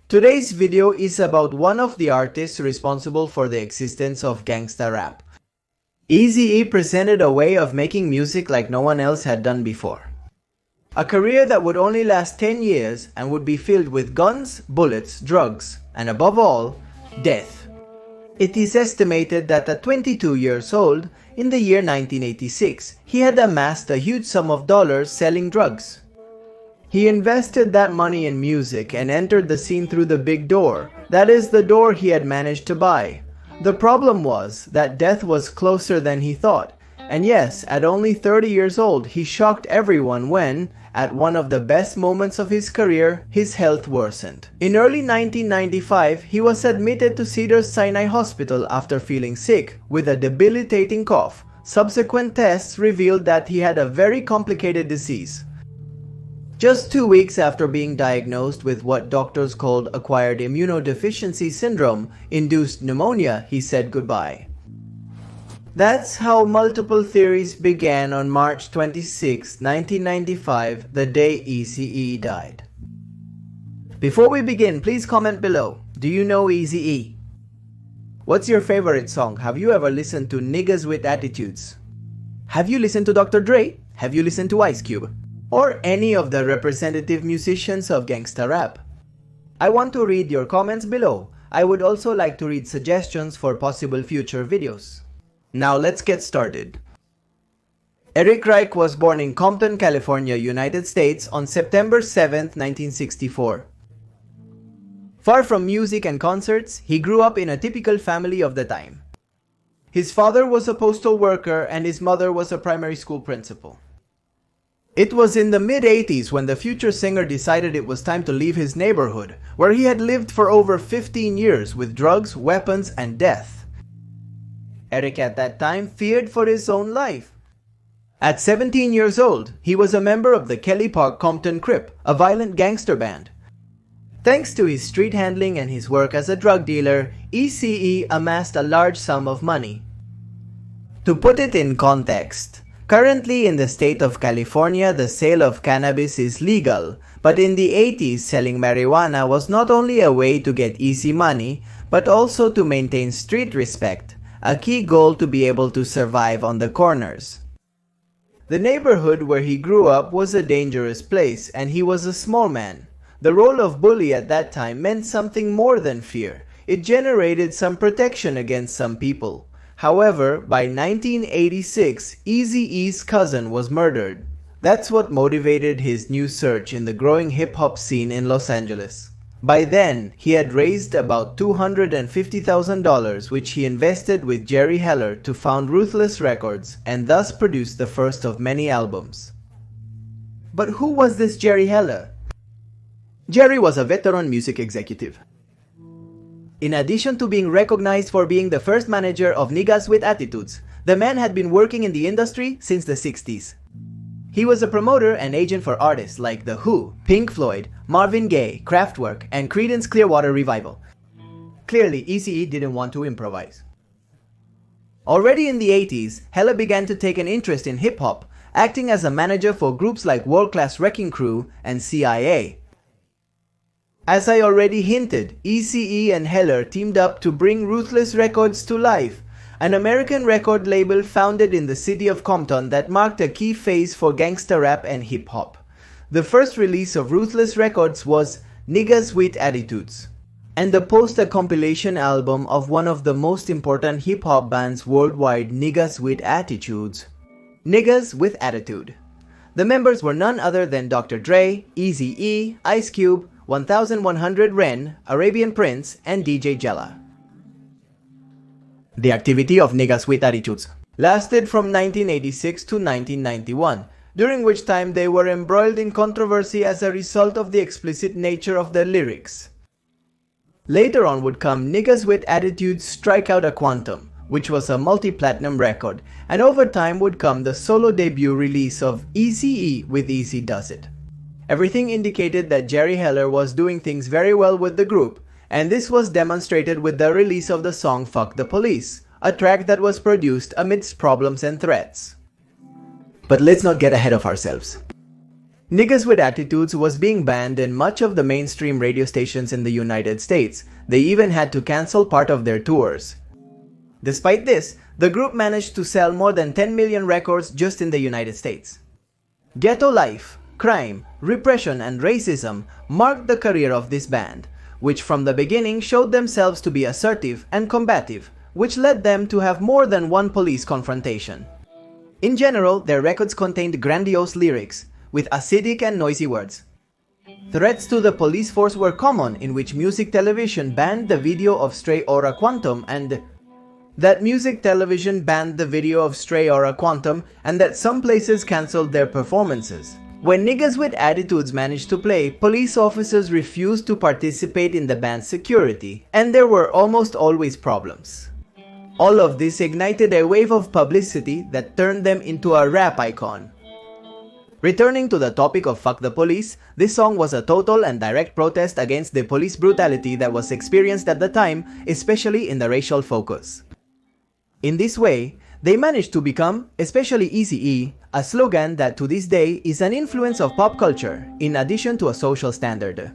Today's video is about one of the artists responsible for the existence of gangsta rap. Eazy-E presented a way of making music like no one else had done before. A career that would only last 10 years and would be filled with guns, bullets, drugs, and above all, death. It is estimated that at 22 years old, in the year 1986, he had amassed a huge sum of dollars selling drugs. He invested that money in music and entered the scene through the big door, that is, the door he had managed to buy. The problem was that death was closer than he thought, and yes, at only 30 years old, he shocked everyone when, at one of the best moments of his career, his health worsened. In early 1995, he was admitted to Cedars-Sinai Hospital after feeling sick with a debilitating cough. Subsequent tests revealed that he had a very complicated disease. Just 2 weeks after being diagnosed with what doctors called acquired immunodeficiency syndrome, induced pneumonia, he said goodbye. That's how multiple theories began on March 26, 1995, the day Eazy-E died. Before we begin, please comment below. Do you know Eazy-E? What's your favorite song? Have you ever listened to Niggas with Attitudes? Have you listened to Dr. Dre? Have you listened to Ice Cube? Or any of the representative musicians of gangsta rap? I want to read your comments below. I would also like to read suggestions for possible future videos. Now let's get started. Eric Reich was born in Compton, California, United States on September 7, 1964. Far from music and concerts, he grew up in a typical family of the time. His father was a postal worker and his mother was a primary school principal. It was in the mid-80s when the future singer decided it was time to leave his neighborhood, where he had lived for over 15 years with drugs, weapons, and death. Eric at that time feared for his own life. At 17 years old, he was a member of the Kelly Park Compton Crip, a violent gangster band. Thanks to his street handling and his work as a drug dealer, Eazy-E amassed a large sum of money. To put it in context, currently in the state of California, the sale of cannabis is legal, but in the 80s, selling marijuana was not only a way to get easy money, but also to maintain street respect, a key goal to be able to survive on the corners. The neighborhood where he grew up was a dangerous place, and he was a small man. The role of bully at that time meant something more than fear. It generated some protection against some people. However, by 1986, Eazy-E's cousin was murdered. That's what motivated his new search in the growing hip-hop scene in Los Angeles. By then, he had raised about $250,000, which he invested with Jerry Heller to found Ruthless Records and thus produced the first of many albums. But who was this Jerry Heller? Jerry was a veteran music executive. In addition to being recognized for being the first manager of Niggas with Attitudes, the man had been working in the industry since the 60s. He was a promoter and agent for artists like The Who, Pink Floyd, Marvin Gaye, Kraftwerk, and Creedence Clearwater Revival. Clearly, Eazy-E didn't want to improvise. Already in the 80s, Heller began to take an interest in hip-hop, acting as a manager for groups like World Class Wrecking Crew and CIA. As I already hinted, Eazy-E and Heller teamed up to bring Ruthless Records to life, an American record label founded in the city of Compton that marked a key phase for gangsta rap and hip-hop. The first release of Ruthless Records was Niggas with Attitudes, and the poster compilation album of one of the most important hip-hop bands worldwide, Niggas with Attitudes. Niggas with Attitude. The members were none other than Dr. Dre, Eazy-E, Ice Cube, 1100 Ren, Arabian Prince, and DJ Jella. The activity of Niggas with Attitudes lasted from 1986 to 1991, during which time they were embroiled in controversy as a result of the explicit nature of their lyrics. Later on would come Niggas with Attitudes Strike Out a Quantum, which was a multi-platinum record, and over time would come the solo debut release of Eazy-E with Eazy Does It. Everything indicated that Jerry Heller was doing things very well with the group, and this was demonstrated with the release of the song Fuck the Police, a track that was produced amidst problems and threats. But let's not get ahead of ourselves. Niggas with Attitudes was being banned in much of the mainstream radio stations in the United States. They even had to cancel part of their tours. Despite this, the group managed to sell more than 10 million records just in the United States. Ghetto life, crime, repression, and racism marked the career of this band, which from the beginning showed themselves to be assertive and combative, which led them to have more than one police confrontation. In general, their records contained grandiose lyrics, with acidic and noisy words. Threats to the police force were common, in which music television banned the video of Stray Aura Quantum and that some places cancelled their performances. When Niggas with Attitudes managed to play, police officers refused to participate in the band's security, and there were almost always problems. All of this ignited a wave of publicity that turned them into a rap icon. Returning to the topic of Fuck the Police, this song was a total and direct protest against the police brutality that was experienced at the time, especially in the racial focus. In this way, they managed to become, especially Eazy-E, a slogan that to this day is an influence of pop culture, in addition to a social standard.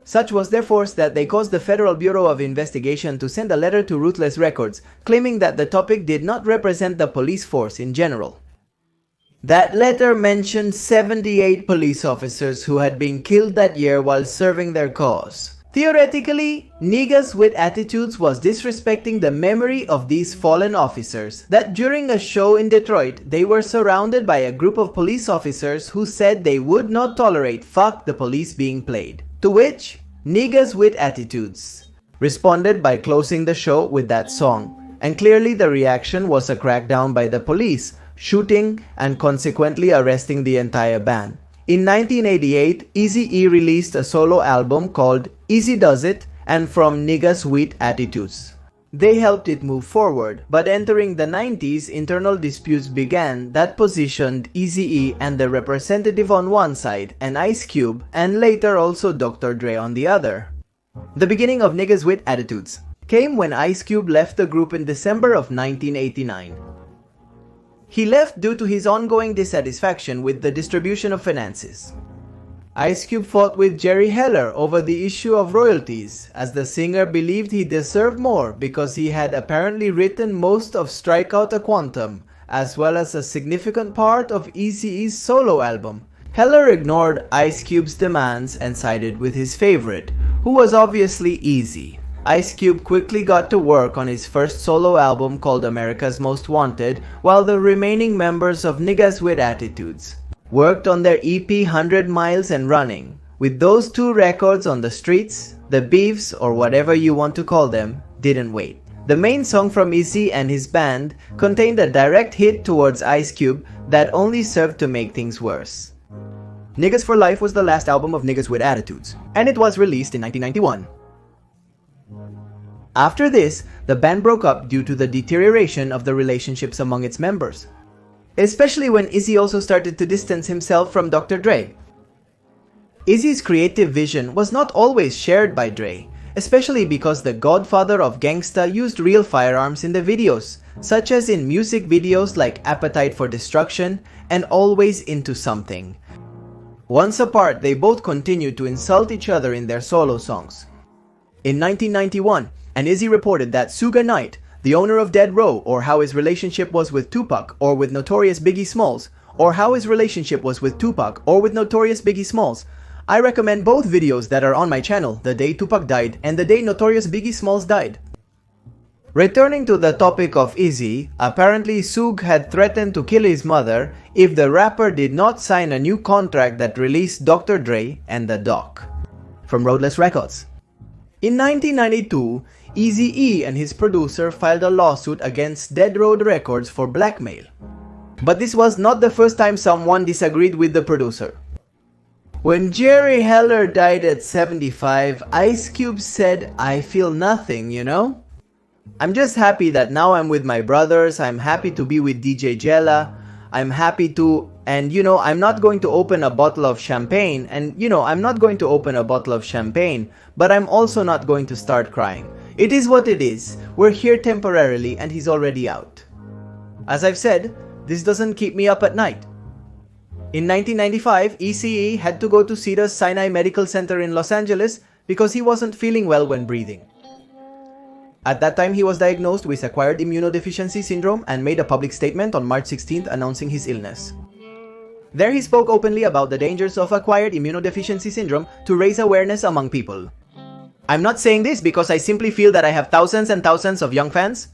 Such was their force that they caused the Federal Bureau of Investigation to send a letter to Ruthless Records, claiming that the topic did not represent the police force in general. That letter mentioned 78 police officers who had been killed that year while serving their cause. Theoretically, Niggas with Attitudes was disrespecting the memory of these fallen officers, that during a show in Detroit, they were surrounded by a group of police officers who said they would not tolerate Fuck the Police being played. To which, Niggas with Attitudes responded by closing the show with that song, and clearly the reaction was a crackdown by the police, shooting and consequently arresting the entire band. In 1988, Eazy-E released a solo album called Eazy Does It and From Niggas with Attitudes. They helped it move forward, but entering the 90s, internal disputes began that positioned Eazy-E and the Representative on one side and Ice Cube and later also Dr. Dre on the other. The beginning of Niggas with Attitudes came when Ice Cube left the group in December of 1989. He left due to his ongoing dissatisfaction with the distribution of finances. Ice Cube fought with Jerry Heller over the issue of royalties, as the singer believed he deserved more because he had apparently written most of Strike Out a Quantum, as well as a significant part of Eazy-E's solo album. Heller ignored Ice Cube's demands and sided with his favorite, who was obviously Eazy. Ice Cube quickly got to work on his first solo album called America's Most Wanted, while the remaining members of Niggas with Attitudes worked on their EP 100 Miles and Running. With those two records on the streets, the beefs, or whatever you want to call them, didn't wait. The main song from Eazy and his band contained a direct hit towards Ice Cube that only served to make things worse. Niggas for Life was the last album of Niggas with Attitudes, and it was released in 1991. After this, the band broke up due to the deterioration of the relationships among its members, especially when Eazy also started to distance himself from Dr. Dre. Eazy's creative vision was not always shared by Dre, especially because the godfather of Gangsta used real firearms in the videos, such as in music videos like Appetite for Destruction and Always Into Something. Once apart, they both continued to insult each other in their solo songs. In 1991, and Eazy reported that Suge Knight, the owner of Dead Row, or how his relationship was with Tupac or with Notorious Biggie Smalls, or how his relationship was with Tupac or with Notorious Biggie Smalls. I recommend both videos that are on my channel, the day Tupac died and the day Notorious Biggie Smalls died. Returning to the topic of Eazy, apparently Suge had threatened to kill his mother if the rapper did not sign a new contract that released Dr. Dre and the Doc from Ruthless Records. In 1992, Eazy-E and his producer filed a lawsuit against Dead Road Records for blackmail. But this was not the first time someone disagreed with the producer. When Jerry Heller died at 75, Ice Cube said, "I feel nothing, you know? I'm just happy that now I'm with my brothers, I'm happy to be with DJ Jella, I'm happy to, and I'm not going to open a bottle of champagne, but I'm also not going to start crying. It is what it is, we're here temporarily and he's already out. As I've said, this doesn't keep me up at night." In 1995, Eazy-E had to go to Cedars-Sinai Medical Center in Los Angeles because he wasn't feeling well when breathing. At that time, he was diagnosed with acquired immunodeficiency syndrome and made a public statement on March 16th announcing his illness. There he spoke openly about the dangers of acquired immunodeficiency syndrome to raise awareness among people. I'm not saying this because I simply feel that I have thousands and thousands of young fans.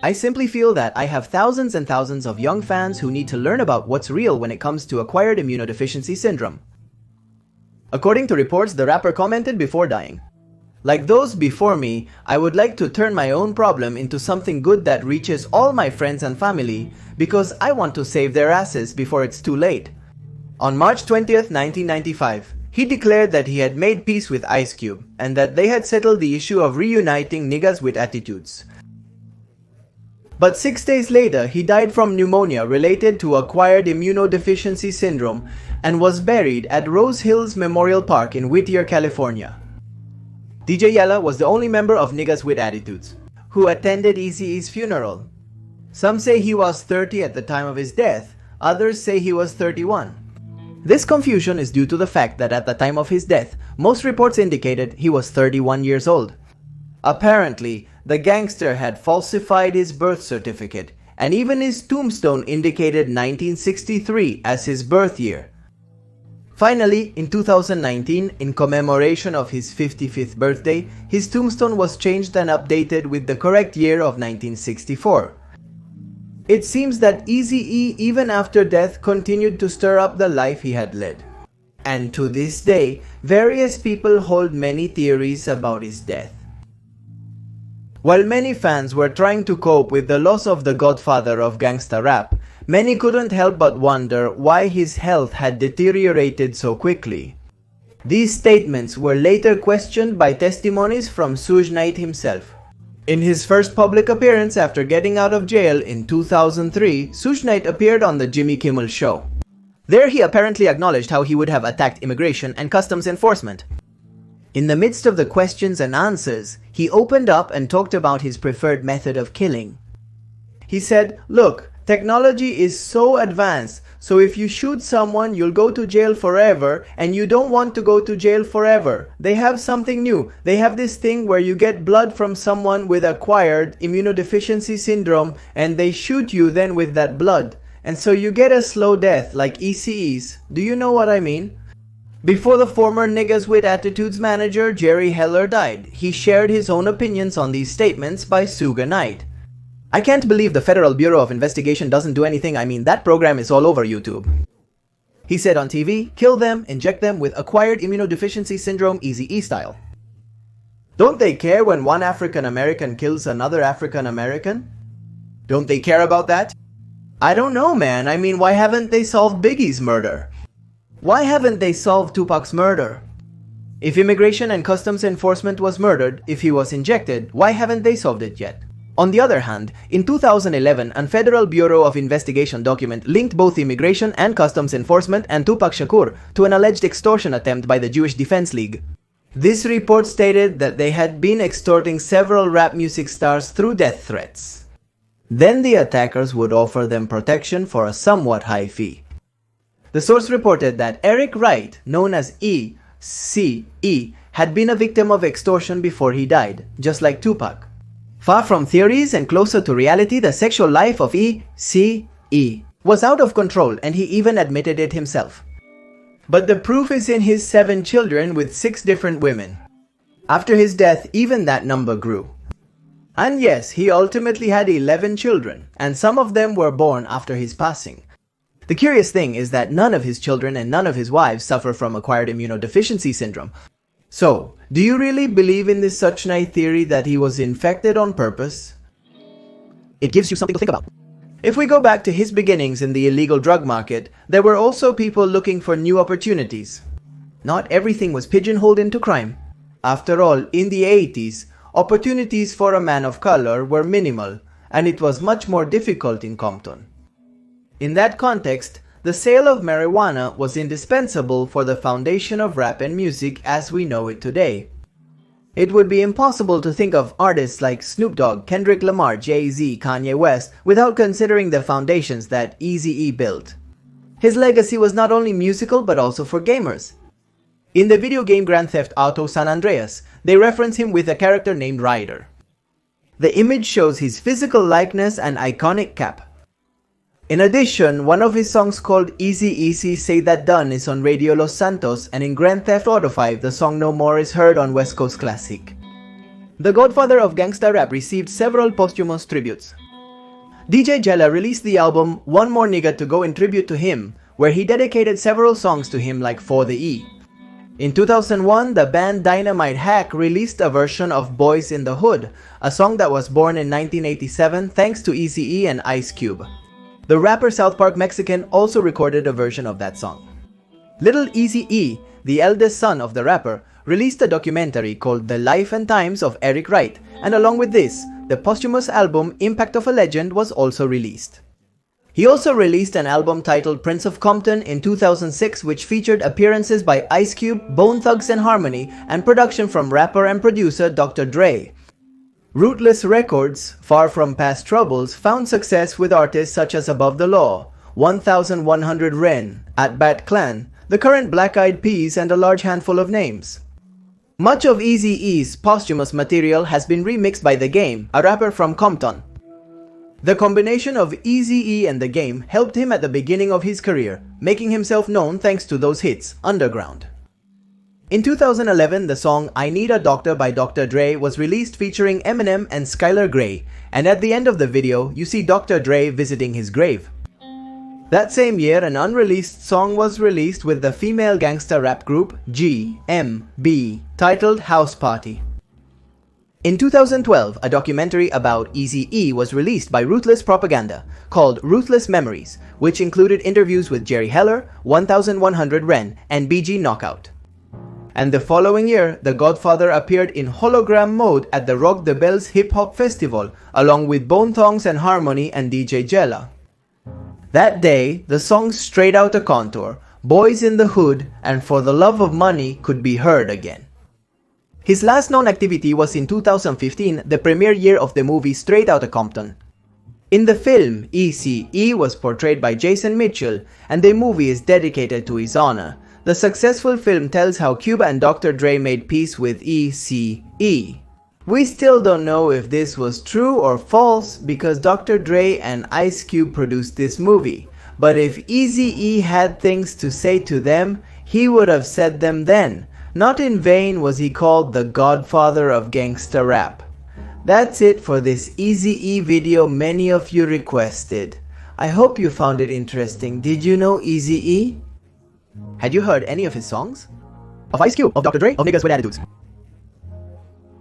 I simply feel that I have thousands and thousands of young fans who need to learn about what's real when it comes to acquired immunodeficiency syndrome. According to reports, the rapper commented before dying, "Like those before me, I would like to turn my own problem into something good that reaches all my friends and family because I want to save their asses before it's too late." On March 20th, 1995, he declared that he had made peace with Ice Cube and that they had settled the issue of reuniting niggas with attitudes. But 6 days later, he died from pneumonia related to acquired immunodeficiency syndrome and was buried at Rose Hills Memorial Park in Whittier, California. DJ Yella was the only member of Niggas with Attitudes who attended Eazy-E's funeral. Some say he was 30 at the time of his death, others say he was 31. This confusion is due to the fact that at the time of his death, most reports indicated he was 31 years old. Apparently, the gangster had falsified his birth certificate, and even his tombstone indicated 1963 as his birth year. Finally, in 2019, in commemoration of his 55th birthday, his tombstone was changed and updated with the correct year of 1964. It seems that Eazy-E, even after death, continued to stir up the life he had led. And to this day, various people hold many theories about his death. While many fans were trying to cope with the loss of the godfather of gangsta rap, many couldn't help but wonder why his health had deteriorated so quickly. These statements were later questioned by testimonies from Suge Knight himself. In his first public appearance after getting out of jail in 2003, Suge Knight appeared on the Jimmy Kimmel Show. There he apparently acknowledged how he would have attacked immigration and customs enforcement. In the midst of the questions and answers, he opened up and talked about his preferred method of killing. He said, "Look, technology is so advanced, so if you shoot someone, you'll go to jail forever, and you don't want to go to jail forever. They have something new. They have this thing where you get blood from someone with acquired immunodeficiency syndrome, and they shoot you then with that blood. And so you get a slow death, like Eazy-E's. Do you know what I mean?" Before the former Niggas with Attitudes manager Jerry Heller died, he shared his own opinions on these statements by Suge Knight. "I can't believe the Federal Bureau of Investigation doesn't do anything. I mean, that program is all over YouTube." He said on TV, "Kill them, inject them with acquired immunodeficiency syndrome Eazy-E style. Don't they care when one African American kills another African American? Don't they care about that? I don't know, man. I mean, why haven't they solved Biggie's murder? Why haven't they solved Tupac's murder? If immigration and customs enforcement was murdered, if he was injected, why haven't they solved it yet?" On the other hand, in 2011, a Federal Bureau of Investigation document linked both immigration and customs enforcement and Tupac Shakur to an alleged extortion attempt by the Jewish Defense League. This report stated that they had been extorting several rap music stars through death threats. Then the attackers would offer them protection for a somewhat high fee. The source reported that Eric Wright, known as Eazy-E, had been a victim of extortion before he died, just like Tupac. Far from theories and closer to reality, the sexual life of Eazy-E was out of control, and he even admitted it himself. But the proof is in his 7 children with 6 different women. After his death, even that number grew. And yes, he ultimately had 11 children, and some of them were born after his passing. The curious thing is that none of his children and none of his wives suffer from acquired immunodeficiency syndrome. So, do you really believe in this Suge Knight theory that he was infected on purpose? It gives you something to think about. If we go back to his beginnings in the illegal drug market, there were also people looking for new opportunities. Not everything was pigeonholed into crime. After all, in the 80s, opportunities for a man of color were minimal, and it was much more difficult in Compton. In that context, the sale of marijuana was indispensable for the foundation of rap and music as we know it today. It would be impossible to think of artists like Snoop Dogg, Kendrick Lamar, Jay-Z, Kanye West without considering the foundations that Eazy-E built. His legacy was not only musical but also for gamers. In the video game Grand Theft Auto San Andreas, they reference him with a character named Ryder. The image shows his physical likeness and iconic cap. In addition, one of his songs called Eazy-E Say That Done is on Radio Los Santos, and in Grand Theft Auto 5, the song No More is heard on West Coast Classic. The godfather of gangsta rap received several posthumous tributes. DJ Jella released the album One More Nigga to Go in tribute to him, where he dedicated several songs to him like For the E. In 2001, the band Dynamite Hack released a version of Boys in the Hood, a song that was born in 1987 thanks to Eazy-E and Ice Cube. The rapper South Park Mexican also recorded a version of that song. Little Eazy-E, the eldest son of the rapper, released a documentary called The Life and Times of Eric Wright, and along with this, the posthumous album Impact of a Legend was also released. He also released an album titled Prince of Compton in 2006, which featured appearances by Ice Cube, Bone Thugs and Harmony, and production from rapper and producer Dr. Dre. Ruthless Records, far from past troubles, found success with artists such as Above the Law, 1100 Ren, At Bat Clan, the current Black Eyed Peas, and a large handful of names. Much of Eazy-E's posthumous material has been remixed by The Game, a rapper from Compton. The combination of Eazy-E and The Game helped him at the beginning of his career, making himself known thanks to those hits, Underground. In 2011, the song I Need a Doctor by Dr. Dre was released featuring Eminem and Skylar Grey, and at the end of the video, you see Dr. Dre visiting his grave. That same year, an unreleased song was released with the female gangsta rap group G.M.B. titled House Party. In 2012, a documentary about Eazy-E was released by Ruthless Propaganda called Ruthless Memories, which included interviews with Jerry Heller, 1100 Ren, and BG Knockout. And the following year, the Godfather appeared in hologram mode at the Rock the Bells Hip Hop Festival, along with Bone Thugs and Harmony and DJ Jella. That day, the songs Straight Outta Contour, Boys in the Hood, and For the Love of Money could be heard again. His last known activity was in 2015, the premiere year of the movie Straight Outta Compton. In the film, Eazy-E was portrayed by Jason Mitchell, and the movie is dedicated to his honor. The successful film tells how Cube and Dr. Dre made peace with Eazy-E. We still don't know if this was true or false because Dr. Dre and Ice Cube produced this movie. But if Eazy-E had things to say to them, he would have said them then. Not in vain was he called the godfather of gangsta rap. That's it for this Eazy-E video many of you requested. I hope you found it interesting. Did you know Eazy-E? Had you heard any of his songs? Of Ice Cube, of Dr. Dre, of Niggas with Attitudes?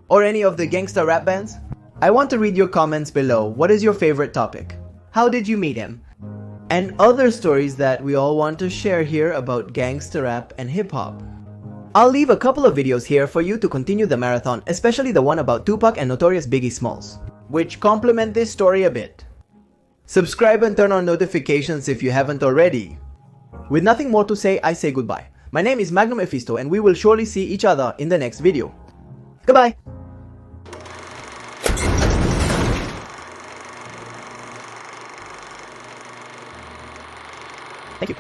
Or any of the gangsta rap bands? I want to read your comments below. What is your favorite topic? How did you meet him? And other stories that we all want to share here about gangsta rap and hip-hop. I'll leave a couple of videos here for you to continue the marathon, especially the one about Tupac and Notorious Biggie Smalls, which complement this story a bit. Subscribe and turn on notifications if you haven't already. With nothing more to say, I say goodbye. My name is Magnum Ephisto, and we will surely see each other in the next video. Goodbye! Thank you.